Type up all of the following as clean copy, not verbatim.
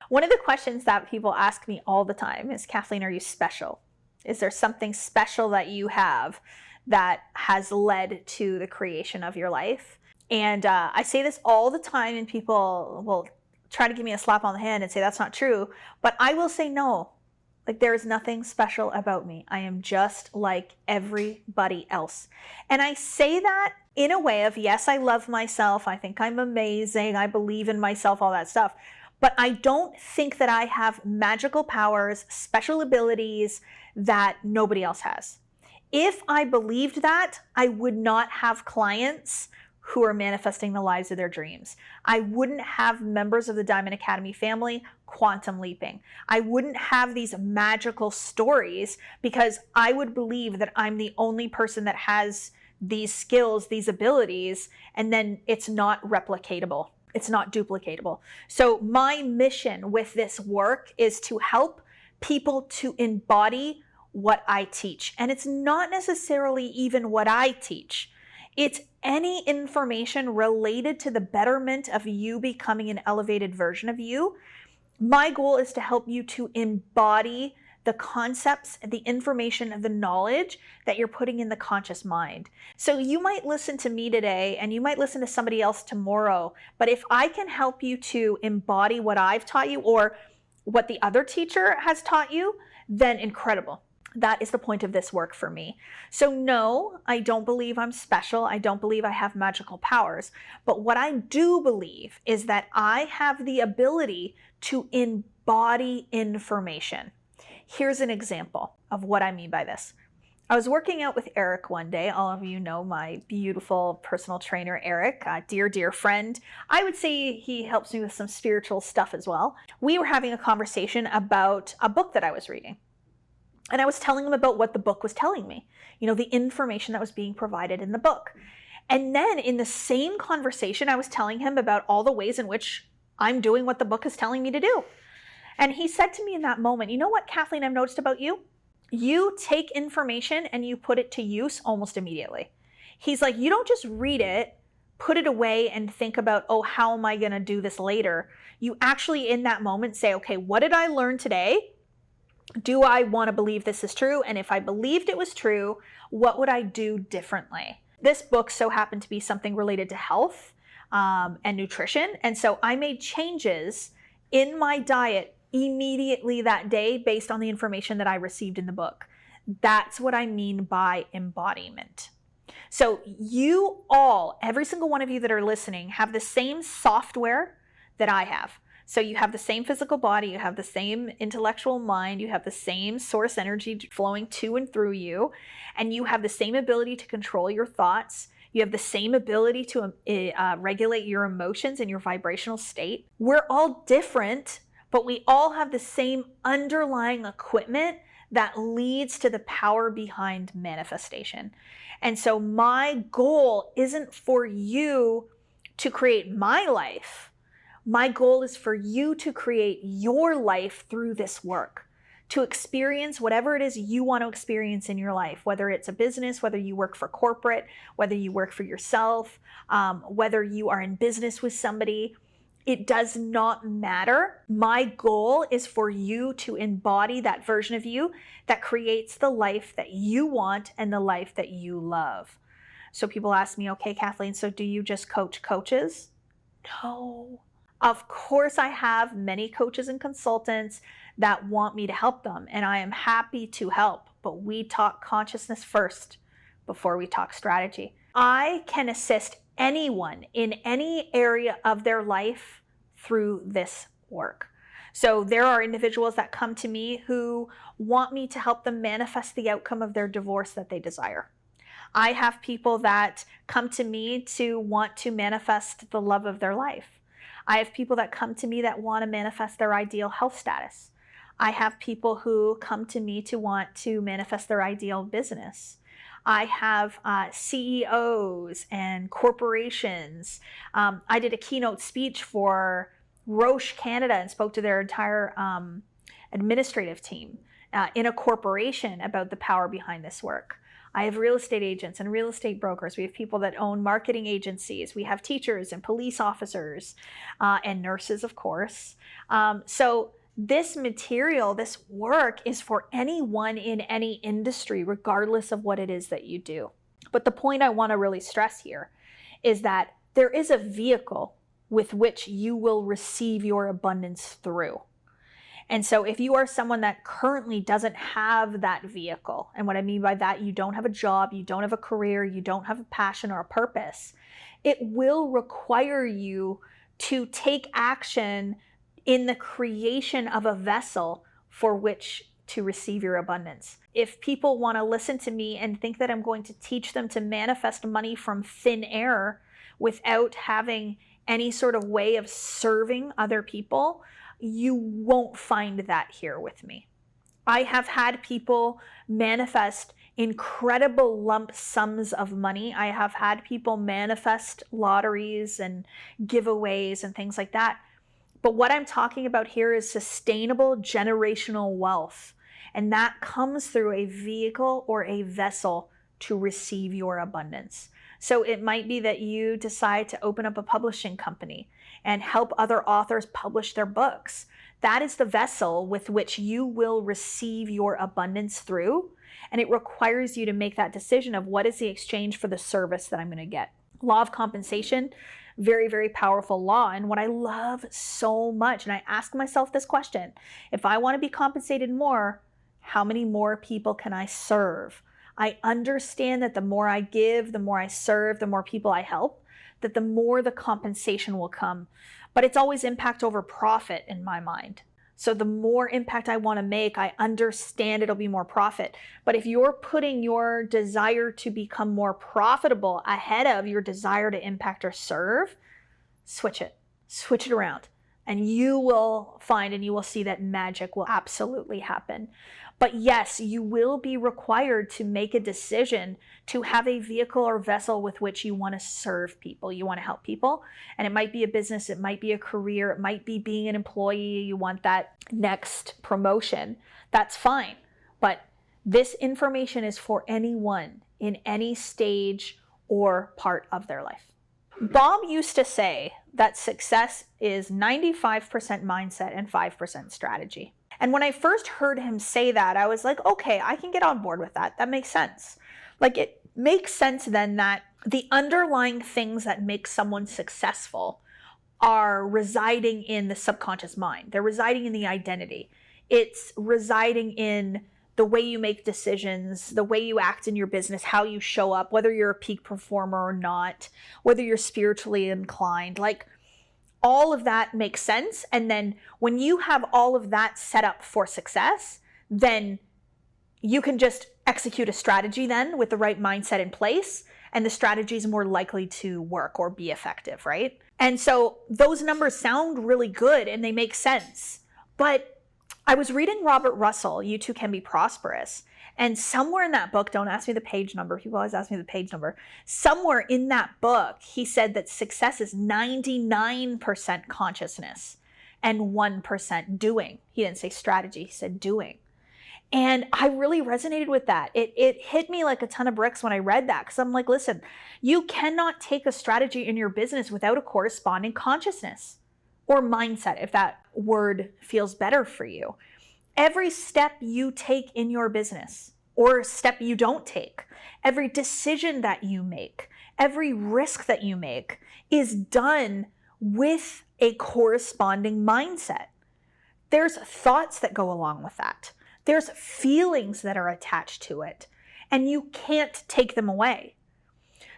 One of the questions that people ask me all the time is, Kathleen, are you special? Is there something special that you have that has led to the creation of your life? And I say this all the time, and people will try to give me a slap on the hand and say that's not true. But I will say no. Like, there is nothing special about me. I am just like everybody else. And I say that in a way of, yes, I love myself. I think I'm amazing. I believe in myself, all that stuff. But I don't think that I have magical powers, special abilities that nobody else has. If I believed that, I would not have clients who are manifesting the lives of their dreams. I wouldn't have members of the Diamond Academy family quantum leaping. I wouldn't have these magical stories, because I would believe that I'm the only person that has these skills, these abilities, and then it's not replicatable. It's not duplicatable. So my mission with this work is to help people to embody what I teach. And it's not necessarily even what I teach. It's any information related to the betterment of you becoming an elevated version of you. My goal is to help you to embody the concepts, the information, the knowledge that you're putting in the conscious mind. So you might listen to me today and you might listen to somebody else tomorrow, but if I can help you to embody what I've taught you or what the other teacher has taught you, then incredible. That is the point of this work for me. So no, I don't believe I'm special. I don't believe I have magical powers. But what I do believe is that I have the ability to embody information. Here's an example of what I mean by this. I was working out with Eric one day. All of you know my beautiful personal trainer, Eric, a dear, dear friend. I would say he helps me with some spiritual stuff as well. We were having a conversation about a book that I was reading. And I was telling him about what the book was telling me, the information that was being provided in the book. And then in the same conversation, I was telling him about all the ways in which I'm doing what the book is telling me to do. And he said to me in that moment, you know what, Kathleen, I've noticed about you? You take information and you put it to use almost immediately. He's like, you don't just read it, put it away and think about, oh, how am I going to do this later? You actually in that moment say, okay, what did I learn today? Do I want to believe this is true? And if I believed it was true, what would I do differently? This book so happened to be something related to health and nutrition. And so I made changes in my diet immediately that day based on the information that I received in the book. That's what I mean by embodiment. So you all, every single one of you that are listening, have the same software that I have. So you have the same physical body, you have the same intellectual mind, you have the same source energy flowing to and through you, and you have the same ability to control your thoughts. You have the same ability to regulate your emotions and your vibrational state. We're all different, but we all have the same underlying equipment that leads to the power behind manifestation. And so my goal isn't for you to create my life. My goal is for you to create your life through this work, to experience whatever it is you want to experience in your life, whether it's a business, whether you work for corporate, whether you work for yourself, whether you are in business with somebody. It does not matter. My goal is for you to embody that version of you that creates the life that you want and the life that you love. So people ask me, okay, Kathleen, so do you just coach coaches? No. Of course, I have many coaches and consultants that want me to help them, and I am happy to help, but we talk consciousness first before we talk strategy. I can assist anyone in any area of their life through this work. So there are individuals that come to me who want me to help them manifest the outcome of their divorce that they desire. I have people that come to me to want to manifest the love of their life. I have people that come to me that want to manifest their ideal health status. I have people who come to me to want to manifest their ideal business. I have CEOs and corporations. I did a keynote speech for Roche Canada and spoke to their entire administrative team in a corporation about the power behind this work. I have real estate agents and real estate brokers. We have people that own marketing agencies. We have teachers and police officers and nurses, of course. So this material, this work is for anyone in any industry, regardless of what it is that you do. But the point I want to really stress here is that there is a vehicle with which you will receive your abundance through. And so if you are someone that currently doesn't have that vehicle, and what I mean by that, you don't have a job, you don't have a career, you don't have a passion or a purpose, it will require you to take action in the creation of a vessel for which to receive your abundance. If people want to listen to me and think that I'm going to teach them to manifest money from thin air without having any sort of way of serving other people, you won't find that here with me. I have had people manifest incredible lump sums of money. I have had people manifest lotteries and giveaways and things like that. But what I'm talking about here is sustainable generational wealth. And that comes through a vehicle or a vessel to receive your abundance. So it might be that you decide to open up a publishing company and help other authors publish their books. That is the vessel with which you will receive your abundance through. And it requires you to make that decision of what is the exchange for the service that I'm going to get. Law of compensation, very, very powerful law. And what I love so much, and I ask myself this question, if I want to be compensated more, how many more people can I serve? I understand that the more I give, the more I serve, the more people I help, that the more the compensation will come. But it's always impact over profit in my mind. So the more impact I want to make, I understand it'll be more profit. But if you're putting your desire to become more profitable ahead of your desire to impact or serve, switch it around. And you will find and you will see that magic will absolutely happen. But yes, you will be required to make a decision to have a vehicle or vessel with which you want to serve people. You want to help people. And it might be a business, it might be a career, it might be being an employee. You want that next promotion. That's fine. But this information is for anyone in any stage or part of their life. Bob used to say that success is 95% mindset and 5% strategy. And when I first heard him say that, I was like, okay, I can get on board with that. That makes sense. Like, it makes sense then that the underlying things that make someone successful are residing in the subconscious mind. They're residing in the identity. It's residing in the way you make decisions, the way you act in your business, how you show up, whether you're a peak performer or not, whether you're spiritually inclined. Like, all of that makes sense. And then when you have all of that set up for success, then you can just execute a strategy then with the right mindset in place, and the strategy is more likely to work or be effective, right? And so those numbers sound really good and they make sense. But I was reading Robert Russell, You Too Can Be Prosperous. And somewhere in that book, don't ask me the page number, people always ask me the page number. Somewhere in that book, he said that success is 99% consciousness and 1% doing. He didn't say strategy, he said doing. And I really resonated with that. It hit me like a ton of bricks when I read that, because I'm like, listen, you cannot take a strategy in your business without a corresponding consciousness or mindset, if that word feels better for you. Every step you take in your business, or step you don't take, every decision that you make, every risk that you make is done with a corresponding mindset. There's thoughts that go along with that. There's feelings that are attached to it, and you can't take them away.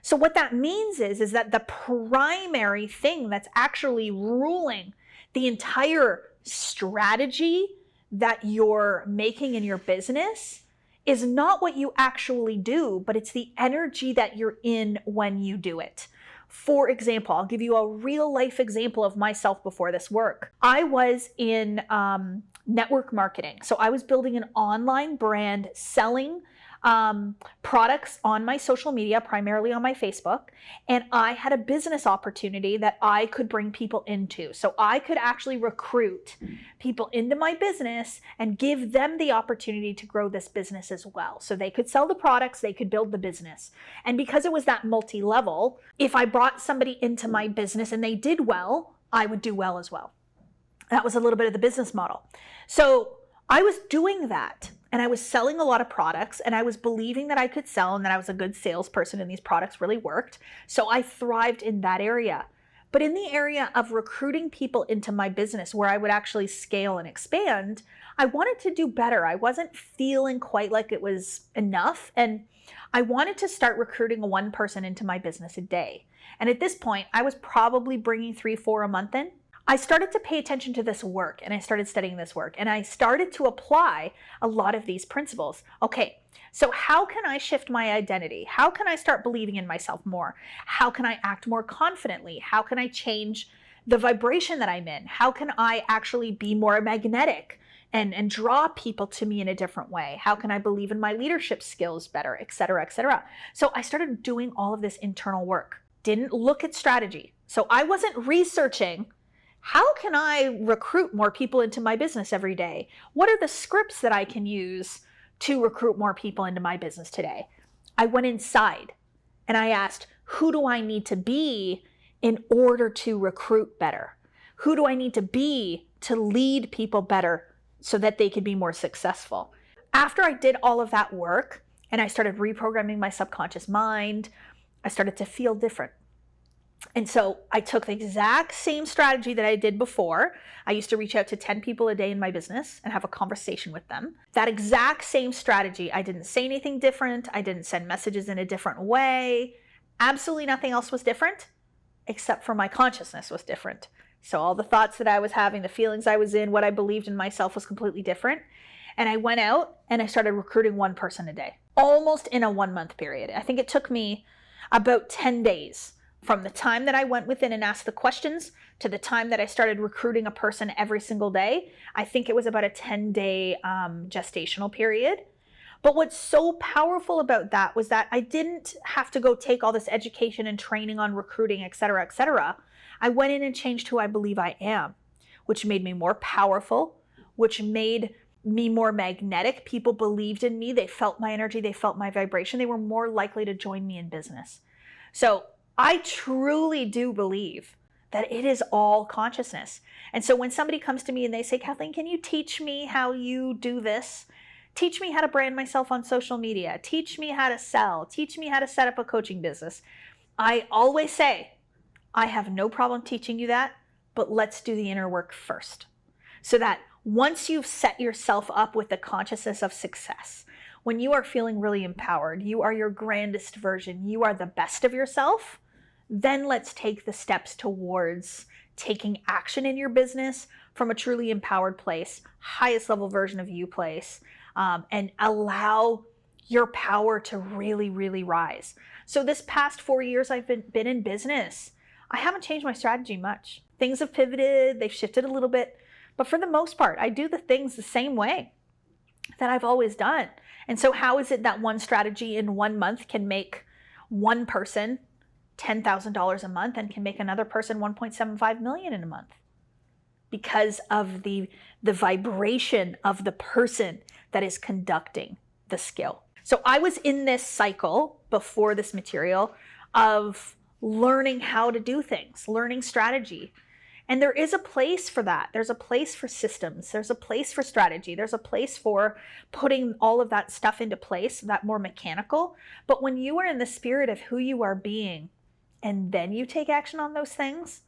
So what that means is that the primary thing that's actually ruling the entire strategy that you're making in your business is not what you actually do, but it's the energy that you're in when you do it. For example, I'll give you a real life example of myself before this work. I was in network marketing. So I was building an online brand selling products on my social media, primarily on my Facebook, and I had a business opportunity that I could bring people into. So I could actually recruit people into my business and give them the opportunity to grow this business as well. So they could sell the products, they could build the business. And because it was that multi-level, if I brought somebody into my business and they did well, I would do well as well. That was a little bit of the business model. So I was doing that, and I was selling a lot of products, and I was believing that I could sell and that I was a good salesperson and these products really worked. So I thrived in that area. But in the area of recruiting people into my business where I would actually scale and expand, I wanted to do better. I wasn't feeling quite like it was enough. And I wanted to start recruiting one person into my business a day. And at this point, I was probably bringing 3-4 a month in. I started to pay attention to this work, and I started studying this work, and I started to apply a lot of these principles. Okay, so how can I shift my identity? How can I start believing in myself more? How can I act more confidently? How can I change the vibration that I'm in? How can I actually be more magnetic and draw people to me in a different way? How can I believe in my leadership skills better, et cetera, et cetera? So I started doing all of this internal work. Didn't look at strategy. So I wasn't researching, how can I recruit more people into my business every day? What are the scripts that I can use to recruit more people into my business today? I went inside and I asked, who do I need to be in order to recruit better? Who do I need to be to lead people better so that they could be more successful? After I did all of that work and I started reprogramming my subconscious mind, I started to feel different. And so I took the exact same strategy that I did before. I used to reach out to 10 people a day in my business and have a conversation with them. That exact same strategy. I didn't say anything different. I didn't send messages in a different way. Absolutely nothing else was different, except for my consciousness was different. So all the thoughts that I was having, the feelings I was in, what I believed in myself was completely different. And I went out and I started recruiting one person a day, almost in a 1-month period. I think it took me about 10 days from the time that I went within and asked the questions to the time that I started recruiting a person every single day. I think it was about a 10-day gestational period. But what's so powerful about that was that I didn't have to go take all this education and training on recruiting, et cetera, et cetera. I went in and changed who I believe I am, which made me more powerful, which made me more magnetic. People believed in me. They felt my energy. They felt my vibration. They were more likely to join me in business. So I truly do believe that it is all consciousness. And so when somebody comes to me and they say, Kathleen, can you teach me how you do this? Teach me how to brand myself on social media. Teach me how to sell. Teach me how to set up a coaching business. I always say, I have no problem teaching you that, but let's do the inner work first. So that once you've set yourself up with the consciousness of success, when you are feeling really empowered, you are your grandest version, you are the best of yourself, then let's take the steps towards taking action in your business from a truly empowered place, highest level version of you place, and allow your power to really, really rise. So this past 4 years I've been in business, I haven't changed my strategy much. Things have pivoted, they've shifted a little bit, but for the most part, I do the things the same way that I've always done. And so how is it that one strategy in 1 month can make one person $10,000 a month and can make another person $1.75 million in a month? Because of the vibration of the person that is conducting the skill. So I was in this cycle before this material of learning how to do things, learning strategy. And there is a place for that. There's a place for systems. There's a place for strategy. There's a place for putting all of that stuff into place, that more mechanical. But when you are in the spirit of who you are being, and then you take action on those things,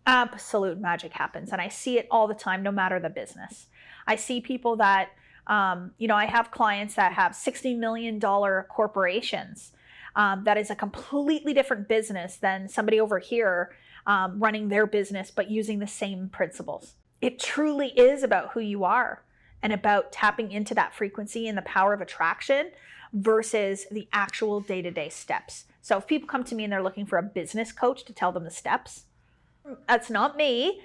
absolute magic happens. And I see it all the time, no matter the business. I see people that, I have clients that have $60 million corporations. That is a completely different business than somebody over here running their business, but using the same principles. It truly is about who you are and about tapping into that frequency and the power of attraction versus the actual day-to-day steps. So if people come to me and they're looking for a business coach to tell them the steps, that's not me,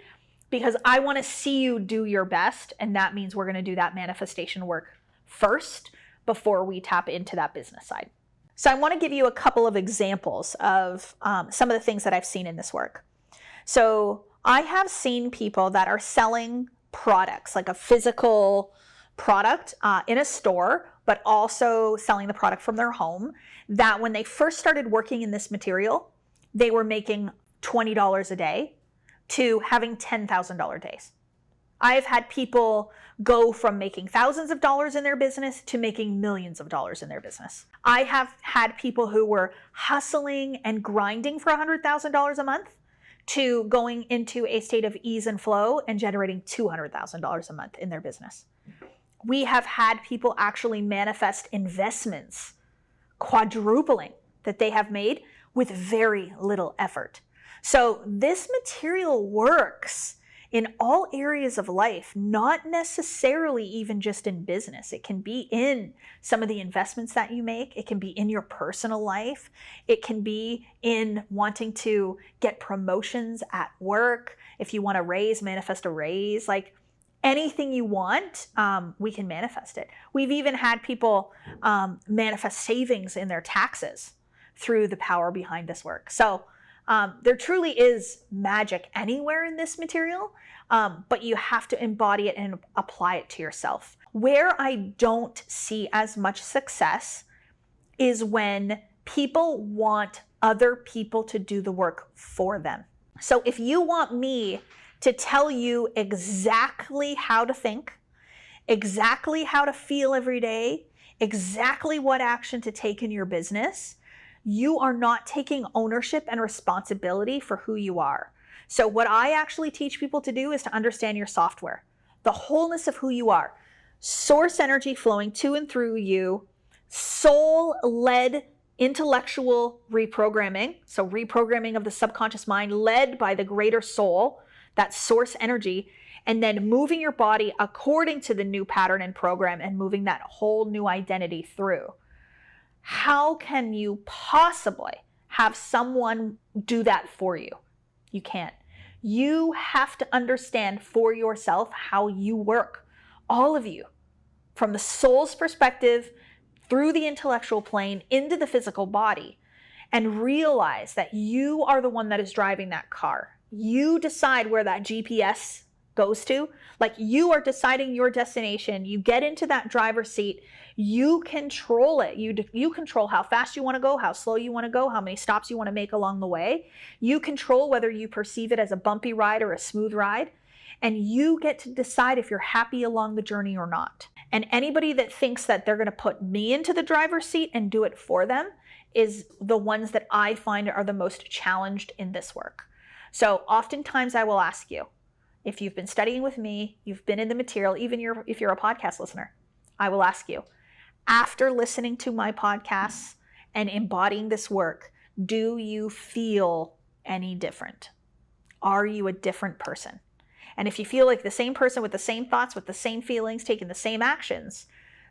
because I want to see you do your best. And that means we're going to do that manifestation work first before we tap into that business side. So I want to give you a couple of examples of some of the things that I've seen in this work. So I have seen people that are selling products, like a physical product in a store, but also selling the product from their home, that when they first started working in this material, they were making $20 a day to having $10,000 days. I've had people go from making thousands of dollars in their business to making millions of dollars in their business. I have had people who were hustling and grinding for $100,000 a month to going into a state of ease and flow and generating $200,000 a month in their business. We have had people actually manifest investments, quadrupling that they have made with very little effort. So this material works in all areas of life, not necessarily even just in business. It can be in some of the investments that you make. It can be in your personal life. It can be in wanting to get promotions at work. If you want to manifest a raise, like anything you want, we can manifest it. We've even had people manifest savings in their taxes through the power behind this work. So there truly is magic anywhere in this material, but you have to embody it and apply it to yourself. Where I don't see as much success is when people want other people to do the work for them. So if you want me to tell you exactly how to think, exactly how to feel every day, exactly what action to take in your business, you are not taking ownership and responsibility for who you are. So what I actually teach people to do is to understand your software, the wholeness of who you are, source energy flowing to and through you, soul-led intellectual reprogramming, so reprogramming of the subconscious mind led by the greater soul, that source energy, and then moving your body according to the new pattern and program and moving that whole new identity through. How can you possibly have someone do that for you? You can't. You have to understand for yourself how you work. All of you, from the soul's perspective, through the intellectual plane, into the physical body, and realize that you are the one that is driving that car. You decide where that GPS goes to. Like, you are deciding your destination. You get into that driver's seat. You control it. You control how fast you want to go, how slow you want to go, how many stops you want to make along the way. You control whether you perceive it as a bumpy ride or a smooth ride. And you get to decide if you're happy along the journey or not. And anybody that thinks that they're going to put me into the driver's seat and do it for them is the ones that I find are the most challenged in this work. So oftentimes I will ask you, if you've been studying with me, you've been in the material, even if you're a podcast listener, I will ask you, after listening to my podcasts and embodying this work, do you feel any different? Are you a different person? And if you feel like the same person with the same thoughts, with the same feelings, taking the same actions,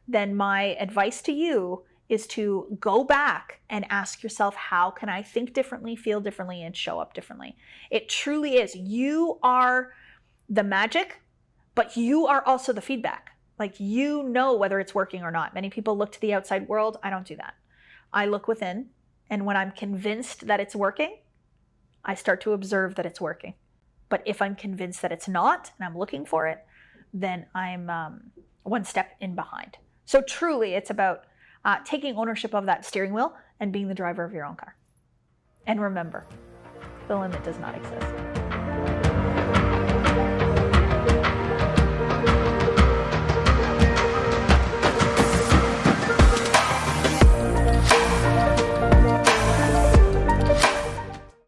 then my advice to you is to go back and ask yourself, how can I think differently, feel differently, and show up differently? It truly is. You are the magic, but you are also the feedback. Like, you know whether it's working or not. Many people look to the outside world. I don't do that. I look within, and when I'm convinced that it's working, I start to observe that it's working. But if I'm convinced that it's not, and I'm looking for it, then I'm one step in behind. So truly, it's about taking ownership of that steering wheel and being the driver of your own car. And remember, the limit does not exist.